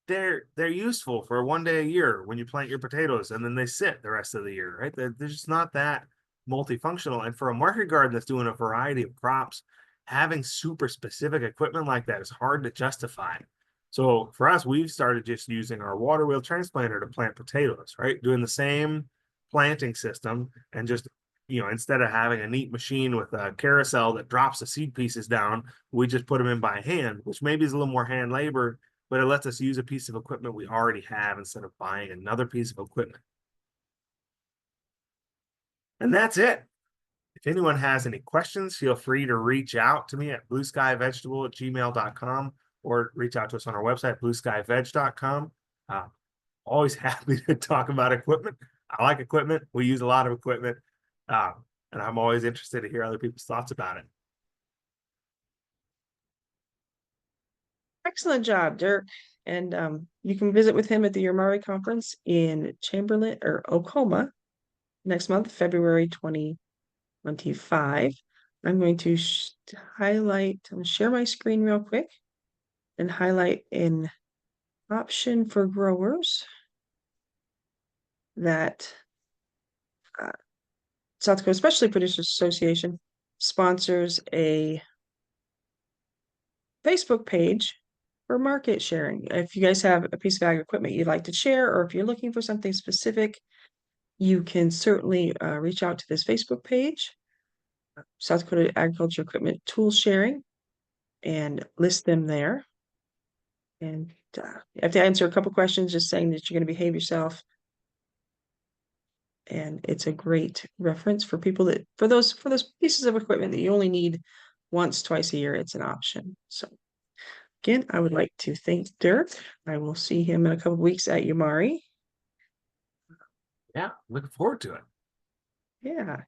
Speaker 2: they're useful for 1 day a year when you plant your potatoes and then they sit the rest of the year, right? They're just not that multifunctional. And for a market garden that's doing a variety of crops, having super specific equipment like that is hard to justify. So for us, we've started just using our water wheel transplanter to plant potatoes, right? Doing the same planting system and just, instead of having a neat machine with a carousel that drops the seed pieces down, we just put them in by hand, which maybe is a little more hand labor, but it lets us use a piece of equipment we already have instead of buying another piece of equipment. And that's it. If anyone has any questions, feel free to reach out to me at blueskyvegetable@gmail.com or reach out to us on our website, blueskyveg.com. Always happy to talk about equipment. I like equipment. We use a lot of equipment. And I'm always interested to hear other people's thoughts about it.
Speaker 1: Excellent job, Dirk. And you can visit with him at the Yermari conference in Chamberlain or Oklahoma next month, February 2025. I'm going to highlight, I'm going to share my screen real quick and highlight an option for growers that South Dakota Specialty Producers Association sponsors a Facebook page for market sharing. If you guys have a piece of ag equipment you'd like to share, or if you're looking for something specific, you can certainly reach out to this Facebook page. South Dakota agriculture equipment tool sharing and list them there. And you have to answer a couple questions, just saying that you're going to behave yourself. And it's a great reference for people that for those pieces of equipment that you only need once, twice a year. It's an option. So again, I would like to thank Dirk. I will see him in a couple of weeks at Umari.
Speaker 2: Yeah, looking forward to it.
Speaker 1: Yeah.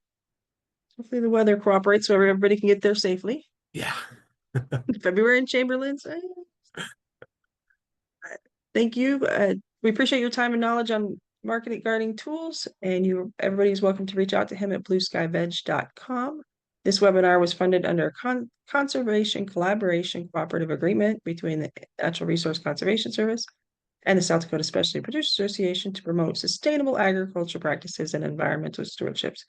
Speaker 1: Hopefully the weather cooperates so everybody can get there safely.
Speaker 2: Yeah.
Speaker 1: February in Chamberlain's. Thank you. We appreciate your time and knowledge on marketing gardening tools, and everybody is welcome to reach out to him at blueskyveg.com. This webinar was funded under a conservation collaboration cooperative agreement between the Natural Resource Conservation Service and the South Dakota Specialty Producers Association to promote sustainable agricultural practices and environmental stewardships.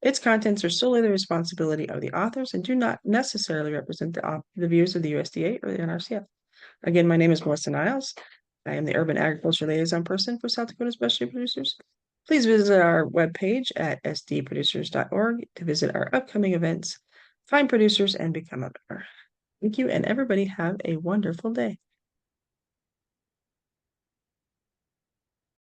Speaker 1: Its contents are solely the responsibility of the authors and do not necessarily represent the views of the USDA or the NRCS. Again, my name is Melissa Niles. I am the Urban Agriculture Liaison Person for South Dakota Specialty Producers. Please visit our webpage at sdproducers.org to visit our upcoming events, find producers, and become a member. Thank you, and everybody have a wonderful day.